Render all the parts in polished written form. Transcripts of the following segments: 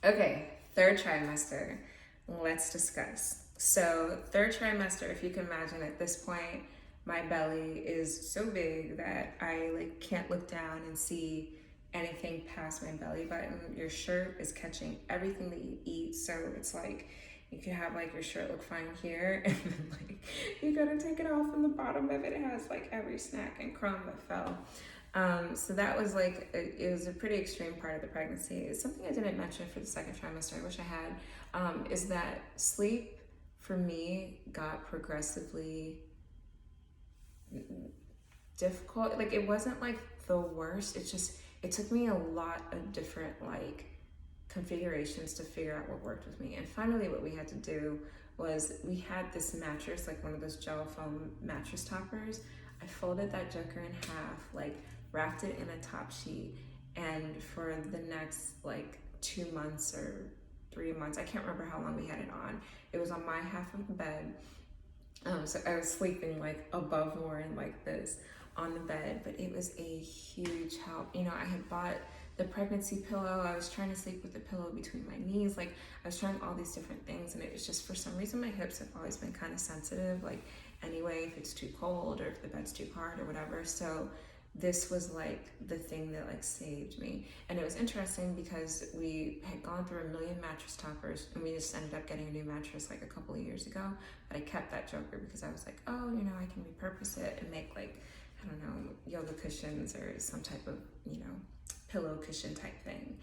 Okay, third trimester. Let's discuss. So, third trimester, if you can imagine at this point, my belly is so big that I like can't look down and see anything past my belly button. Your shirt is catching everything that you eat, so it's like you can have like your shirt look fine here, and then like you gotta take it off, and the bottom of it has like every snack and crumb that fell. So that was like, it was a pretty extreme part of the pregnancy. It's something I didn't mention for the second trimester, I wish I had, is that sleep for me got progressively difficult. Like it wasn't like the worst, it's just, it took me a lot of different like configurations to figure out what worked with me. And finally what we had to do was we had this mattress, like one of those gel foam mattress toppers. I folded that joker in half, like wrapped it in a top sheet, and for the next like 2 months or 3 months, I can't remember how long we had it on, it was on my half of the bed. So I was sleeping like above Lauren like this on the bed, but it was a huge help. You know, I had bought the pregnancy pillow. I was trying to sleep with the pillow between my knees. Like I was trying all these different things, and it was just, for some reason, my hips have always been kind of sensitive. Like anyway, if it's too cold or if the bed's too hard or whatever. So this was like the thing that like saved me. And it was interesting because we had gone through a million mattress toppers, and we just ended up getting a new mattress like a couple of years ago. But I kept that joker because I was like, oh, you know, I can repurpose it and make like, I don't know, yoga cushions or some type of, you know, pillow cushion type thing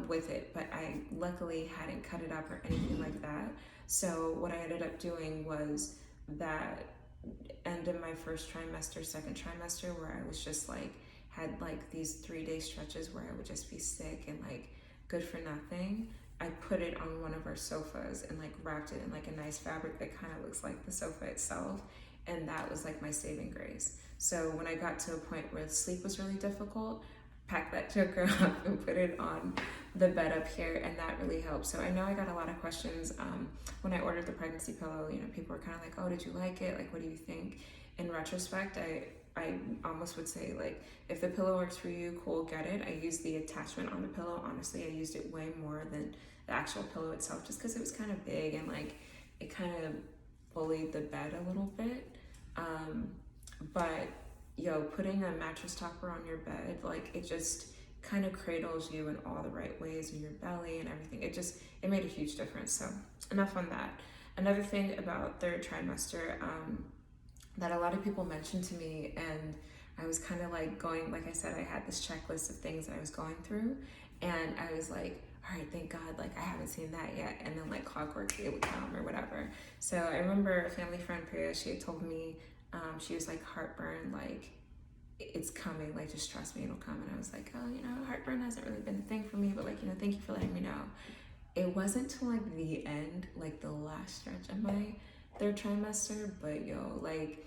with it. But I luckily hadn't cut it up or anything like that. So what I ended up doing was that end of my first trimester, second trimester, where I was just like, had like these 3-day stretches where I would just be sick and like good for nothing. I put it on one of our sofas and like wrapped it in like a nice fabric that kind of looks like the sofa itself. And that was like my saving grace. So when I got to a point where sleep was really difficult, pack that joker up and put it on the bed up here, and that really helped. So I know I got a lot of questions when I ordered the pregnancy pillow. You know, people were kind of like, oh, did you like it? Like, what do you think? In retrospect, I almost would say, like, if the pillow works for you, cool, get it. I used the attachment on the pillow. Honestly, I used it way more than the actual pillow itself, just because it was kind of big and like it kind of bullied the bed a little bit. But putting a mattress topper on your bed, like it just kind of cradles you in all the right ways in your belly and everything. It made a huge difference. So enough on that. Another thing about third trimester that a lot of people mentioned to me, and I was kind of like going, like I said, I had this checklist of things that I was going through, and I was like, all right, thank God, like I haven't seen that yet. And then like clockwork, it would come or whatever. So I remember a family friend, Priya, she had told me, she was like, heartburn, like it's coming, like just trust me, it'll come. And I was like, oh, heartburn hasn't really been a thing for me, but like, thank you for letting me know. It wasn't till like the end, like the last stretch of my third trimester, but like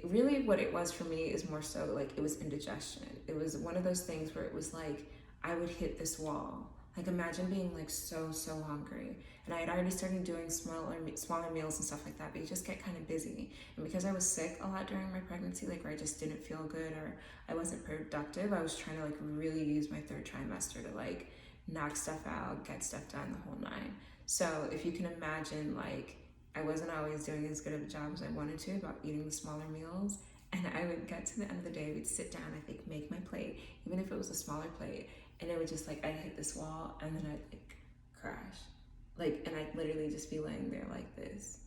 really what it was for me is more so like it was indigestion. It was one of those things where it was like I would hit this wall. Like imagine being like so hungry, and I had already started doing smaller meals and stuff like that, but you just get kind of busy. And because I was sick a lot during my pregnancy, like where I just didn't feel good or I wasn't productive, I was trying to like really use my third trimester to like knock stuff out, get stuff done, the whole nine. So if you can imagine, like I wasn't always doing as good of a job as I wanted to about eating the smaller meals. And I would get to the end of the day, we'd sit down, I think, make my plate, even if it was a smaller plate, and it would just like, I'd hit this wall and then I'd like crash. Like, and I'd literally just be laying there like this.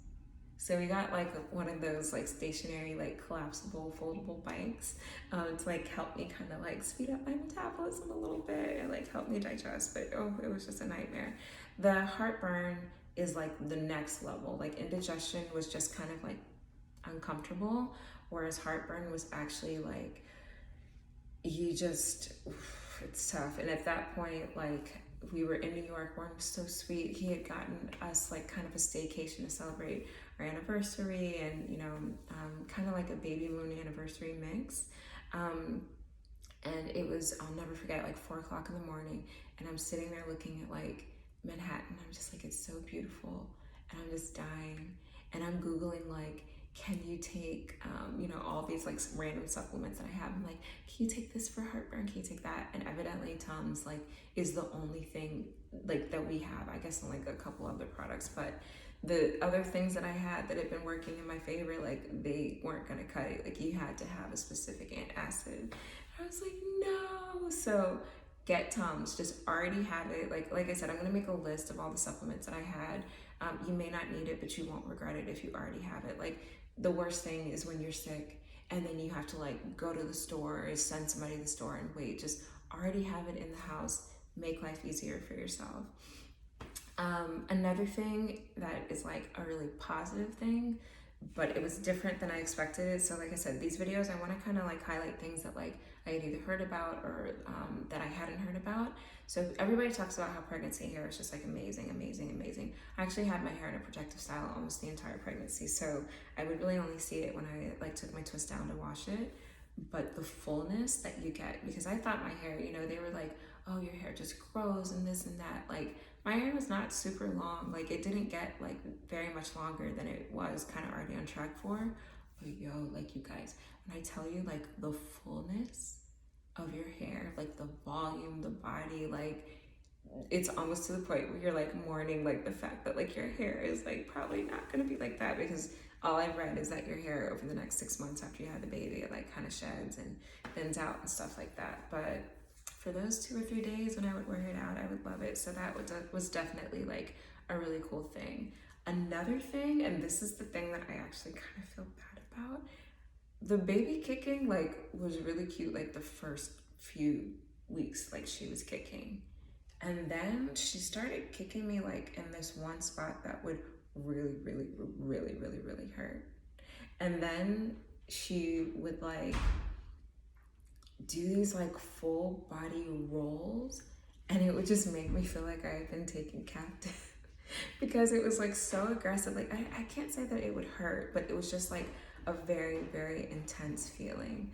So we got like one of those like stationary, like collapsible, foldable bikes to like help me kind of like speed up my metabolism a little bit and like help me digest. But oh, it was just a nightmare. The heartburn is like the next level. Like indigestion was just kind of like uncomfortable, whereas heartburn was actually like, it's tough. And at that point, like we were in New York, Warren was so sweet. He had gotten us like kind of a staycation to celebrate our anniversary, and kind of like a baby moon anniversary mix. And it was, I'll never forget, like 4 o'clock in the morning, and I'm sitting there looking at like Manhattan. I'm just like, it's so beautiful, and I'm just dying. And I'm Googling like, can you take, you know, all these like random supplements that I have. I'm like, can you take this for heartburn? Can you take that? And evidently Tums like is the only thing like that we have, I guess, in like a couple other products, but the other things that I had that had been working in my favor, like they weren't gonna cut it. Like you had to have a specific antacid. I was like, no. So get Tums, just already have it. Like I said, I'm gonna make a list of all the supplements that I had. You may not need it, but you won't regret it if you already have it. Like the worst thing is when you're sick and then you have to like go to the store or send somebody to the store and wait. Just already have it in the house. Make life easier for yourself. Another thing that is like a really positive thing, but it was different than I expected. So like I said, these videos, I want to kind of like highlight things that like I had either heard about or that I hadn't heard about. So everybody talks about how pregnancy hair is just like amazing, amazing, amazing. I actually had my hair in a protective style almost the entire pregnancy. So I would really only see it when I like took my twist down to wash it. But the fullness that you get, because I thought my hair, you know, they were like, oh, your hair just grows and this and that. Like my hair was not super long. Like it didn't get like very much longer than it was kind of already on track for. But yo, like you guys, when I tell you like the fullness of your hair, like the volume, the body, like it's almost to the point where you're like mourning like the fact that like your hair is like probably not gonna be like that, because all I've read is that your hair over the next 6 months after you have the baby, it like kind of sheds and thins out and stuff like that. But for those 2 or 3 days when I would wear it out, I would love it. So that was definitely like a really cool thing. Another thing, and this is the thing that I actually kind of feel bad about, the baby kicking like was really cute like the first few weeks, like she was kicking. And then she started kicking me like in this one spot that would really, really, really, really, really hurt. And then she would like do these like full body rolls, and it would just make me feel like I had been taken captive because it was like so aggressive. Like I can't say that it would hurt, but it was just like a very, very intense feeling.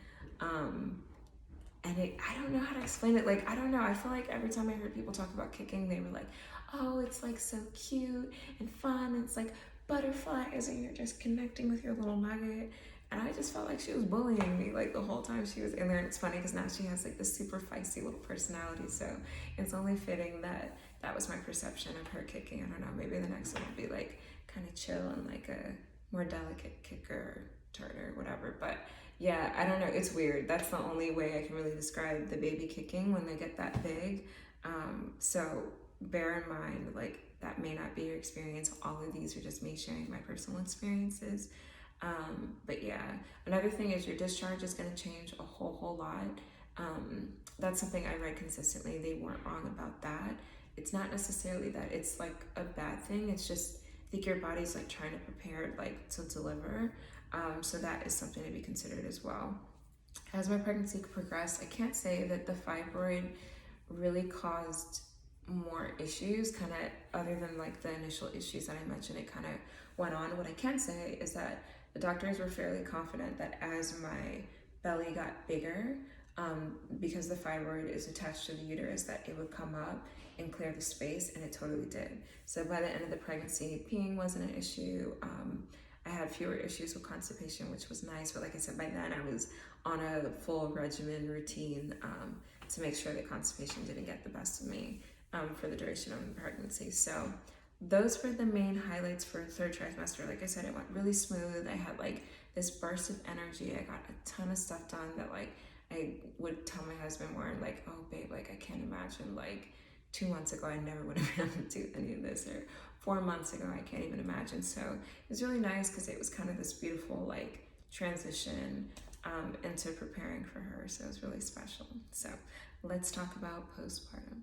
And I don't know how to explain it. Like, I don't know. I feel like every time I heard people talk about kicking, they were like, oh, it's like so cute and fun. It's like butterflies and you're just connecting with your little nugget. And I just felt like she was bullying me like the whole time she was in there. And it's funny because now she has like this super feisty little personality. So it's only fitting that that was my perception of her kicking. I don't know. Maybe the next one will be like kind of chill and like a more delicate kicker, turn or whatever. But yeah, I don't know. It's weird. That's the only way I can really describe the baby kicking when they get that big. So bear in mind, like that may not be your experience. All of these are just me sharing my personal experiences. But yeah, another thing is your discharge is going to change a whole lot. That's something I read consistently. They weren't wrong about that. It's not necessarily that it's like a bad thing. It's just, I think your body's like trying to prepare like to deliver. So that is something to be considered as well. As my pregnancy progressed, I can't say that the fibroid really caused more issues, kind of other than like the initial issues that I mentioned, it kind of went on. What I can say is that the doctors were fairly confident that as my belly got bigger, because the fibroid is attached to the uterus, that it would come up and clear the space, and it totally did. So by the end of the pregnancy, peeing wasn't an issue. I had fewer issues with constipation, which was nice. But like I said, by then I was on a full regimen routine to make sure that constipation didn't get the best of me for the duration of the pregnancy. So those were the main highlights for third trimester. Like I said, it went really smooth. I had like this burst of energy. I got a ton of stuff done that like I would tell my husband, where I'm like, oh babe, like I can't imagine like 2 months ago I never would have been able to do any of this, or 4 months ago I can't even imagine. So it was really nice because it was kind of this beautiful like transition into preparing for her. So it was really special. So let's talk about postpartum.